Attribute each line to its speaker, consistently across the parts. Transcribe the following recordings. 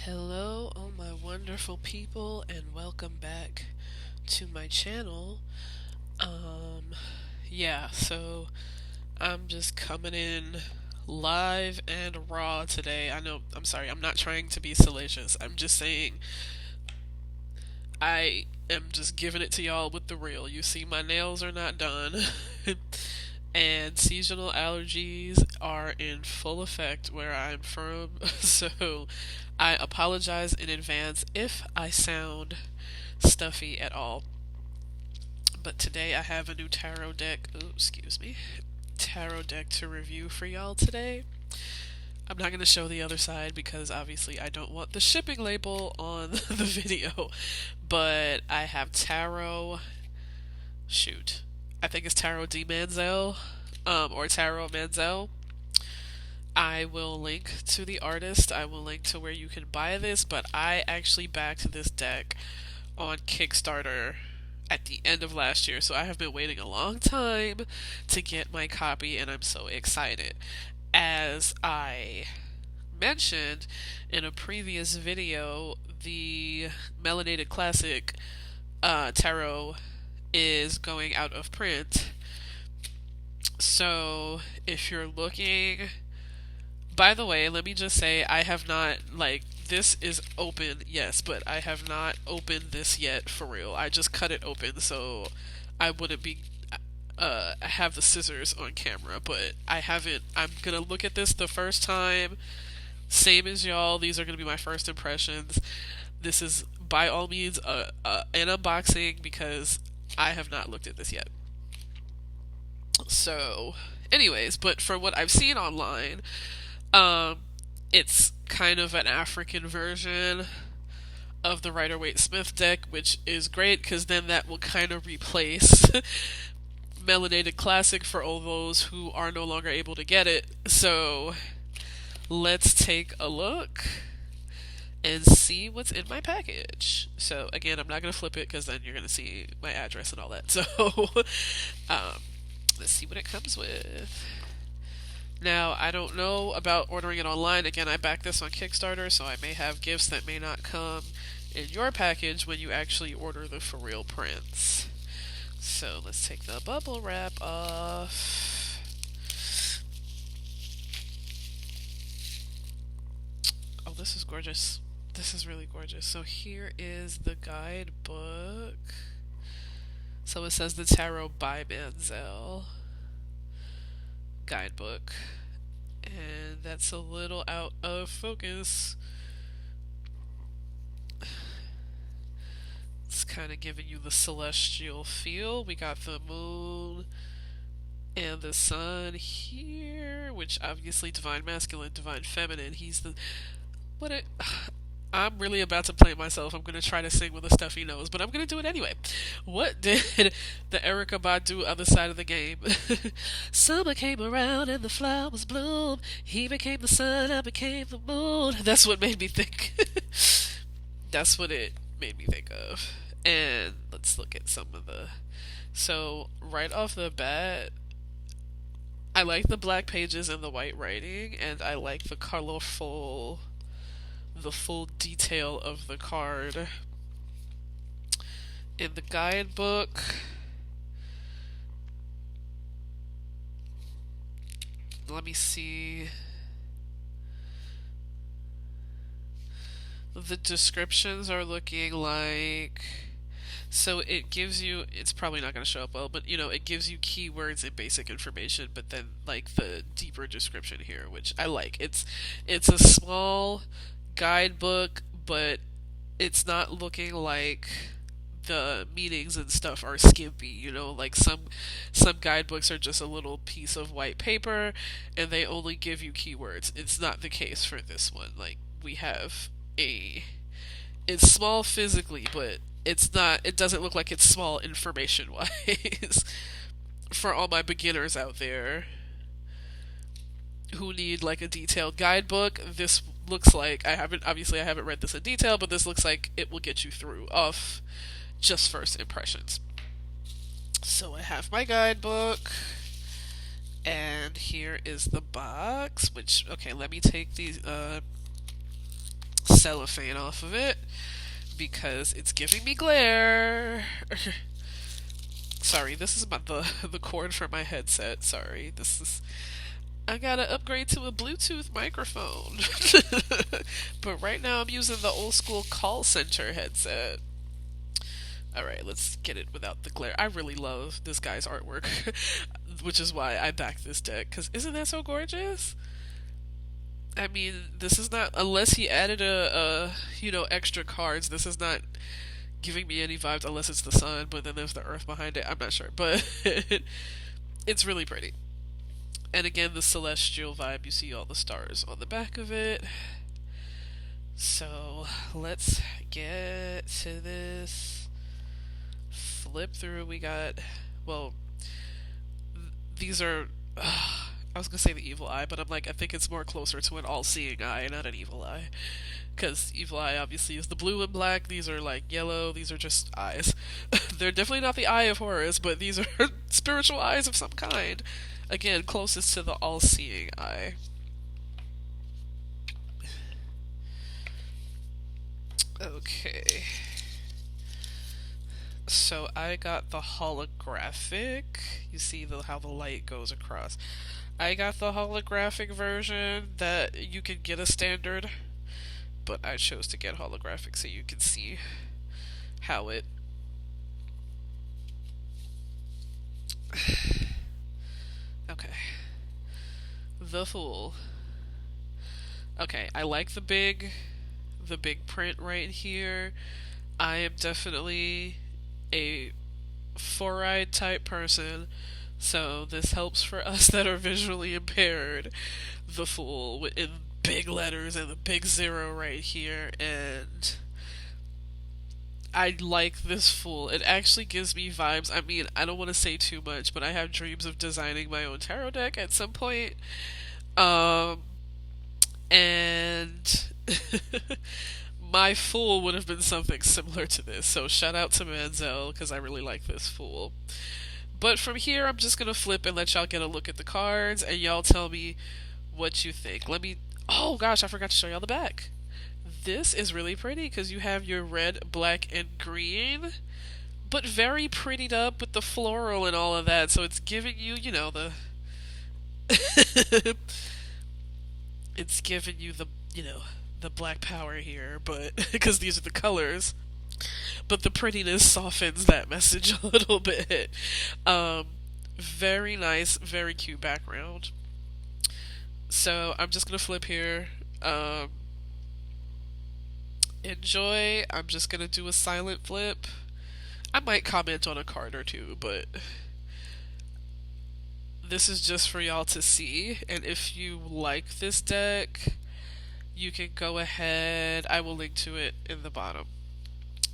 Speaker 1: Hello, all my wonderful people, and welcome back to my channel. Um, so I'm just coming in live and raw today. I'm sorry, I'm not trying to be salacious. I'm just saying I am just giving it to y'all with the real. You see, my nails are not done. And seasonal allergies are in full effect where I'm from, so I apologize in advance if I sound stuffy at all. But today I have a new tarot deck. Ooh, excuse me. Tarot deck to review for y'all today. I'm not going to show the other side because obviously I don't want the shipping label on the video. But I have tarot. Shoot. I think it's Tarot Di Manzel, or Tarot Manzel. I will link to the artist. I will link to where you can buy this, but I actually backed this deck on Kickstarter at the end of last year, so I have been waiting a long time to get my copy, and I'm so excited. As I mentioned in a previous video, the Melanated Classic tarot is going out of print. So if you're looking, by the way, let me just say I have not, like, this is open, yes, but I have not opened this yet for real. I just cut it open so I wouldn't be have the scissors on camera, but I haven't. I'm gonna look at this the first time, same as y'all. These are gonna be my first impressions. This is by all means an unboxing because I have not looked at this yet. So, anyways, but for what I've seen online, um, it's kind of an African version of the Rider-Waite-Smith deck, which is great because then that will kind of replace Melanated Classic for all those who are no longer able to get it. So, let's take a look and see what's in my package. So, again, I'm not going to flip it because then you're going to see my address and all that. So, um, let's see what it comes with. Now, I don't know about ordering it online. Again, I backed this on Kickstarter, so I may have gifts that may not come in your package when you actually order the for real prints. So let's take the bubble wrap off. Oh, this is gorgeous. This is really gorgeous. So here is the guidebook. So it says the Tarot by Manzel guidebook. And that's a little out of focus. It's kind of giving you the celestial feel. We got the moon and the sun here, which obviously divine masculine, divine feminine. He's the what it. I'm really about to play myself. I'm gonna try to sing with a stuffy nose, but I'm gonna do it anyway. What did the Erykah Badu other side of the game? Summer came around and the flowers bloomed. He became the sun, I became the moon. That's what made me think. That's what it made me think of. And let's look at some of the. So right off the bat, I like the black pages and the white writing, and I like the full detail of the card. In the guidebook, let me see. The descriptions are looking like. So it gives you, it's probably not going to show up well, but it gives you keywords and basic information, but then like the deeper description here, which I like. It's a small guidebook, but it's not looking like the meanings and stuff are skimpy, like some guidebooks are just a little piece of white paper and they only give you keywords. It's not the case for this one. Like we have it's small physically, but it doesn't look like it's small information wise. For all my beginners out there who need like a detailed guidebook, this looks like I haven't read this in detail, but this looks like it will get you through off just first impressions. So I have my guidebook, and here is the box, which, okay, let me take these cellophane off of it because it's giving me glare. Sorry, this is the cord for my headset. Sorry, this is I gotta upgrade to a Bluetooth microphone. But right now I'm using the old school call center headset. Alright, let's get it without the glare. I really love this guy's artwork, which is why I backed this deck, because isn't that so gorgeous? I mean, this is not, unless he added extra cards, this is not giving me any vibes unless it's the sun, but then there's the earth behind it. I'm not sure, but it's really pretty. And again, the celestial vibe, you see all the stars on the back of it. So let's get to this. Flip through. We got, well, these are, I was gonna say the evil eye, but I'm like, I think it's more closer to an all-seeing eye, not an evil eye. Because evil eye obviously is the blue and black, these are like yellow, these are just eyes. They're definitely not the eye of Horus, but these are spiritual eyes of some kind. Again, closest to the all-seeing eye. Okay. So I got the holographic. You see how the light goes across. I got the holographic version that you can get a standard, but I chose to get holographic so you can see how it okay. The Fool. Okay, I like the big print right here. I am definitely a four-eyed type person, so this helps for us that are visually impaired. The Fool in big letters and the big 0 right here, and I like this Fool. It actually gives me vibes. I mean, I don't want to say too much, but I have dreams of designing my own tarot deck at some point. And my Fool would have been something similar to this. So shout out to Manzel because I really like this Fool. But from here, I'm just gonna flip and let y'all get a look at the cards, and y'all tell me what you think. Oh gosh, I forgot to show y'all the back. This is really pretty because you have your red, black, and green, but very prettied up with the floral and all of that. So it's giving you, the it's giving you the black power here, but because these are the colors, but the prettiness softens that message a little bit. Very nice, very cute background. So I'm just gonna flip here. Enjoy. I'm just gonna do a silent flip. I might comment on a card or two, but this is just for y'all to see. And if you like this deck, you can go ahead. I will link to it in the bottom.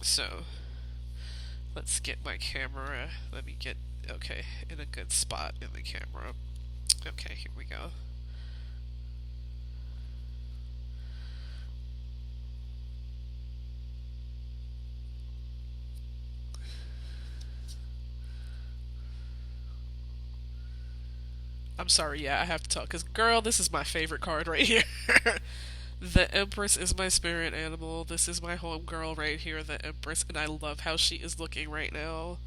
Speaker 1: So let's get my camera. Let me get in a good spot in the camera. Okay, here we go. I'm sorry, yeah, I have to talk, because, girl, this is my favorite card right here. The Empress is my spirit animal. This is my homegirl right here, the Empress, and I love how she is looking right now.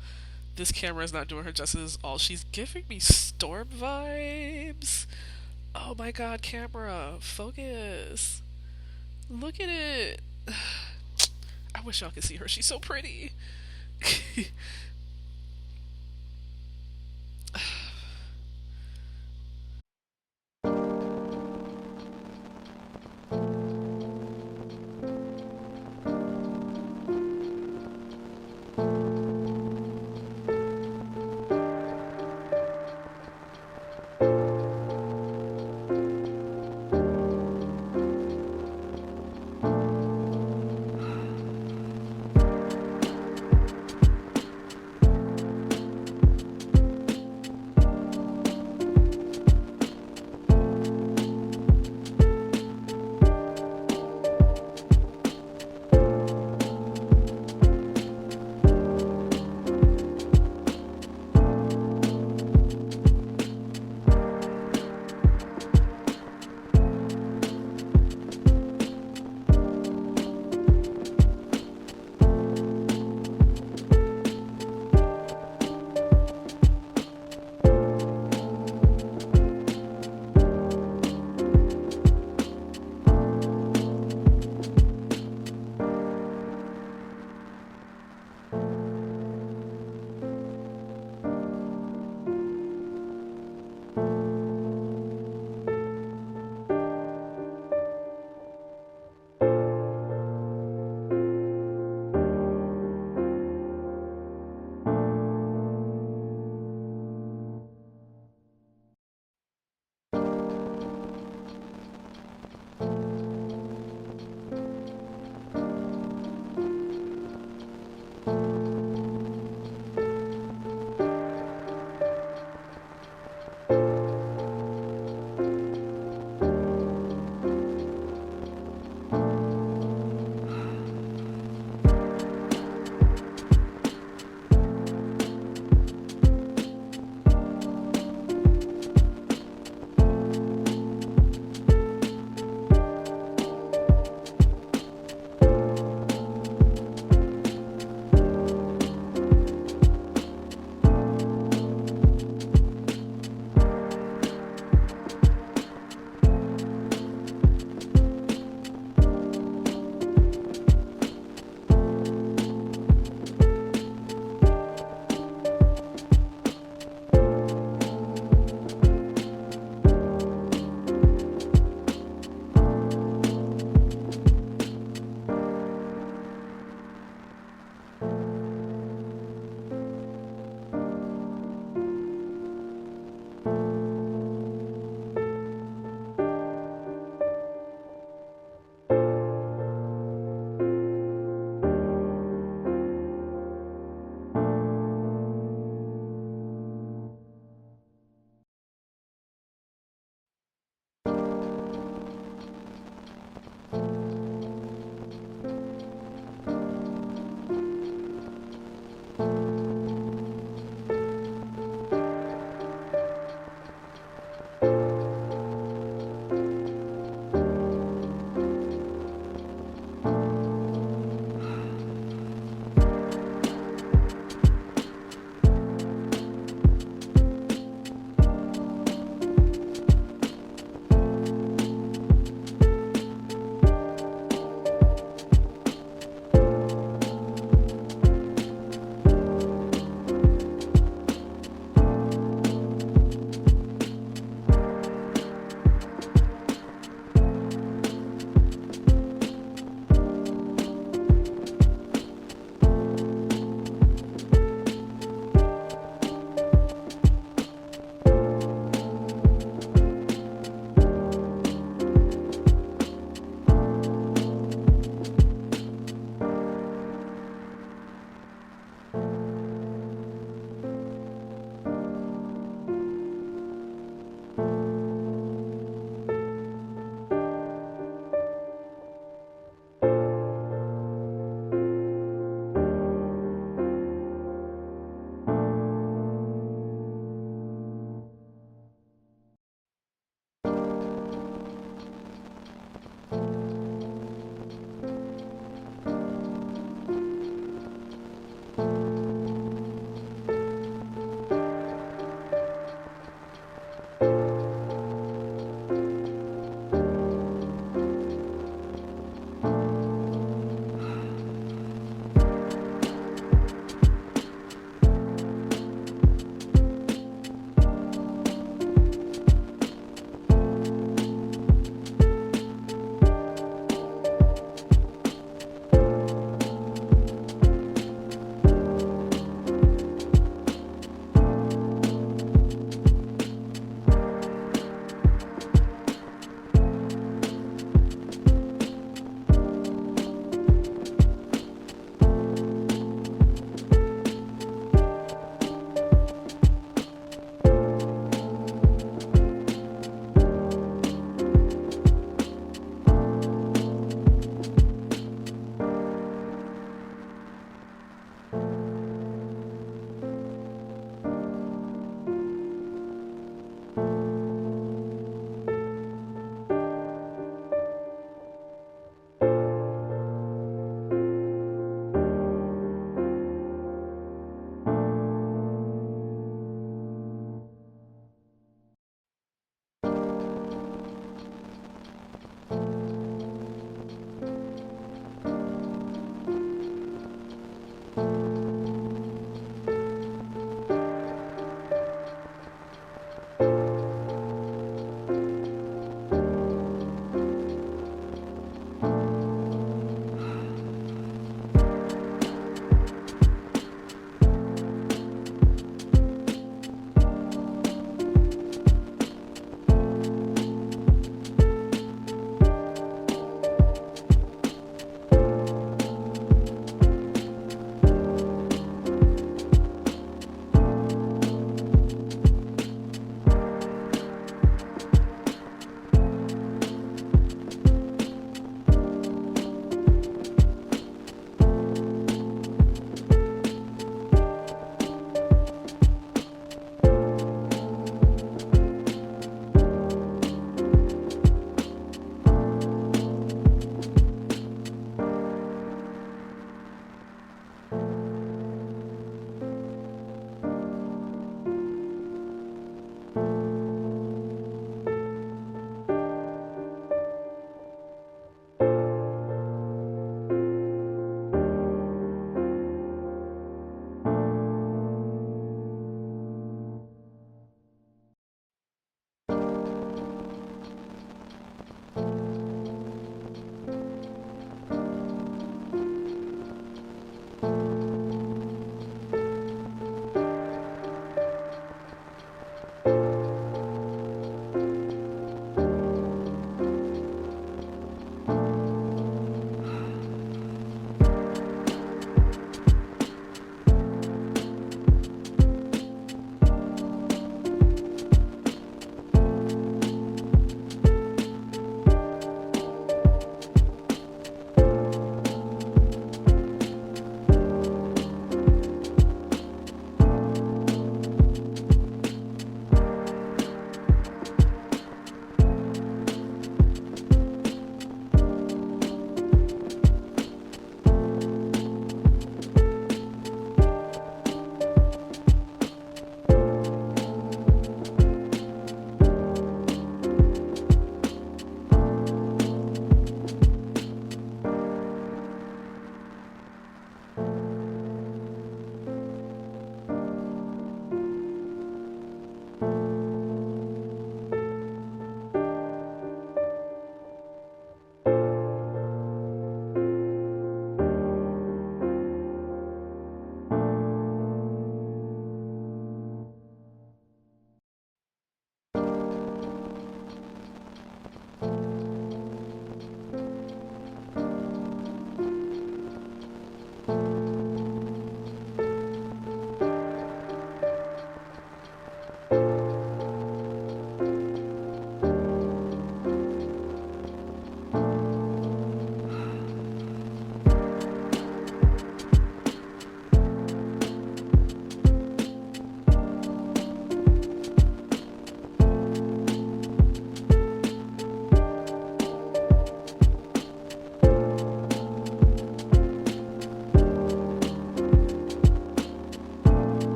Speaker 1: This camera is not doing her justice at all. She's giving me storm vibes. Oh my god, camera, focus. Look at it. I wish y'all could see her. She's so pretty.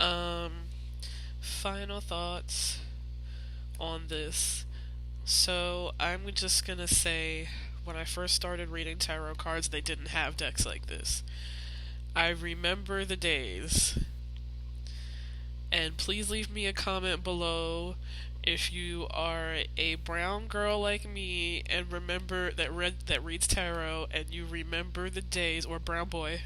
Speaker 1: Um, Final thoughts on this. So I'm just gonna say, when I first started reading tarot cards, they didn't have decks like this. I remember the days. And please leave me a comment below if you are a brown girl like me and remember that reads tarot, and you remember the days, or brown boy,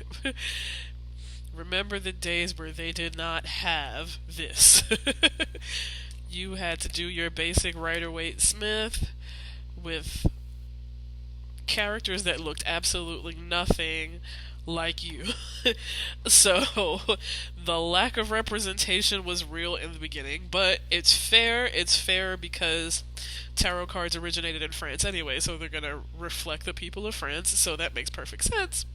Speaker 1: remember the days where they did not have this. You had to do your basic Rider-Waite-Smith with characters that looked absolutely nothing like you. So the lack of representation was real in the beginning, but it's fair. It's fair because tarot cards originated in France anyway, so they're going to reflect the people of France, so that makes perfect sense.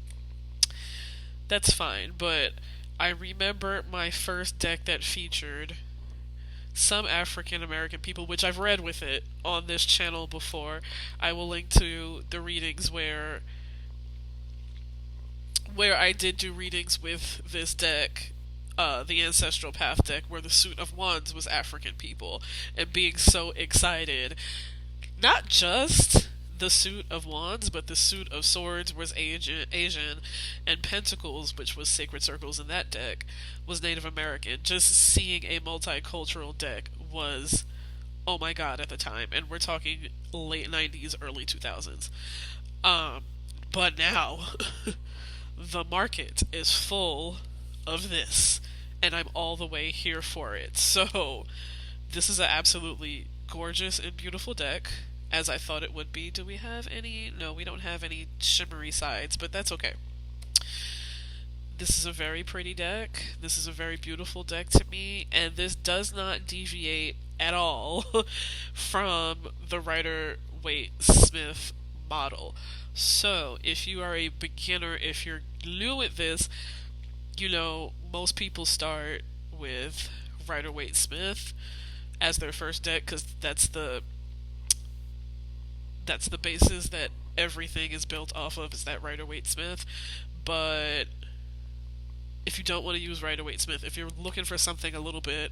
Speaker 1: That's fine, but I remember my first deck that featured some African American people, which I've read with it on this channel before. I will link to the readings where I did do readings with this deck, the Ancestral Path deck, where the suit of wands was African people, and being so excited. Not just the suit of wands, but the suit of swords was Asian, and pentacles, which was sacred circles in that deck, was Native American. Just seeing a multicultural deck was, oh my god, at the time, and we're talking late 90s, early 2000s. But now, the market is full of this, and I'm all the way here for it. So, this is an absolutely gorgeous and beautiful deck, as I thought it would be. Do we have any? No, we don't have any shimmery sides, but that's okay. This is a very pretty deck. This is a very beautiful deck to me, and this does not deviate at all from the Rider-Waite-Smith model. So, if you are a beginner, if you're new at this, most people start with Rider-Waite-Smith as their first deck because that's the basis that everything is built off of, is that Rider-Waite-Smith. But if you don't want to use Rider-Waite-Smith, if you're looking for something a little bit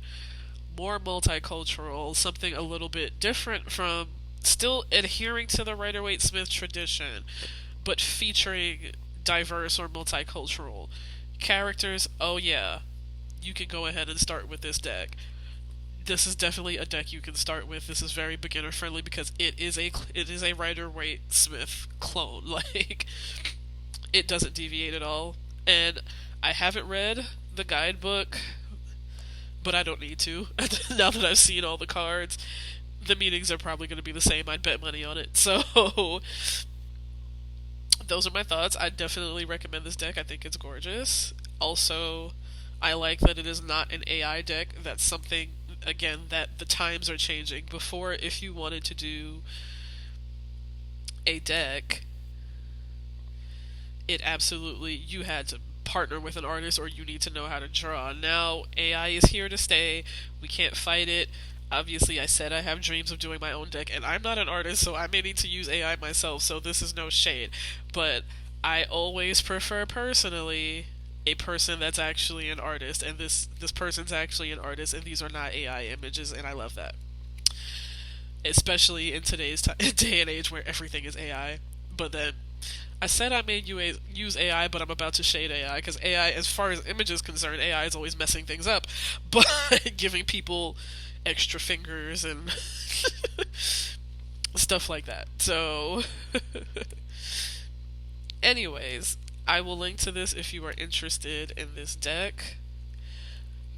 Speaker 1: more multicultural, something a little bit different from, still adhering to the Rider-Waite-Smith tradition, but featuring diverse or multicultural characters, oh yeah, you can go ahead and start with this deck. This is definitely a deck you can start with. This is very beginner friendly because it is a Rider-Waite-Smith clone. Like, it doesn't deviate at all. And I haven't read the guidebook, but I don't need to. Now that I've seen all the cards, the meanings are probably going to be the same. I'd bet money on it. So, those are my thoughts. I definitely recommend this deck. I think it's gorgeous. Also, I like that it is not an AI deck. That's something, again, that the times are changing. Before, if you wanted to do a deck, it absolutely, you had to partner with an artist or you need to know how to draw. Now, AI is here to stay. We can't fight it. Obviously, I said I have dreams of doing my own deck, and I'm not an artist, so I may need to use AI myself, so this is no shade. But I always prefer, personally, a person that's actually an artist, and this person's actually an artist, and these are not AI images, and I love that. Especially in today's day and age where everything is AI. But then, I said I may use AI, but I'm about to shade AI, because AI, as far as image is concerned, AI is always messing things up. But giving people extra fingers and stuff like that. So, anyways, I will link to this if you are interested in this deck.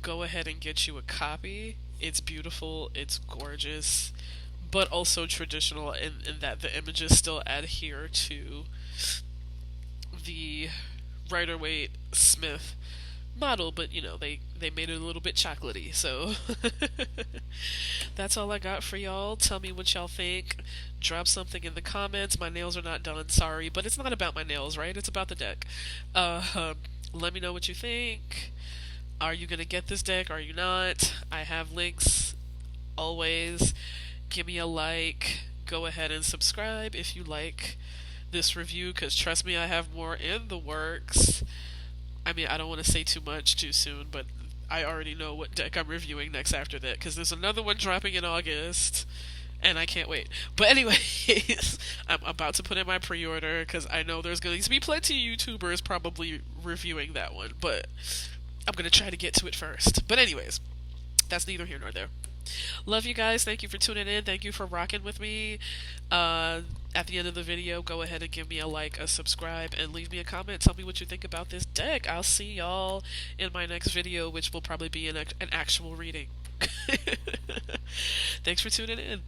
Speaker 1: Go ahead and get you a copy. It's beautiful, it's gorgeous, but also traditional in that the images still adhere to the Rider-Waite-Smith model, but they made it a little bit chocolatey. So that's all I got for y'all. Tell me what y'all think. Drop something in the comments. My nails are not done, sorry, but it's not about my nails, right? It's about the deck. Let me know what you think. Are you gonna get this deck? Are you not? I have links always. Give me a like. Go ahead and subscribe if you like this review, because trust me, I have more in the works. I mean, I don't want to say too much too soon, but I already know what deck I'm reviewing next after that, because there's another one dropping in August, and I can't wait. But anyways, I'm about to put in my pre-order because I know there's going to be plenty of YouTubers probably reviewing that one, but I'm going to try to get to it first. But anyways, that's neither here nor there. Love you guys. Thank you for tuning in. Thank you for rocking with me. At the end of the video, go ahead and give me a like, a subscribe, and leave me a comment. Tell me what you think about this deck. I'll see y'all in my next video, which will probably be an actual reading. Thanks for tuning in.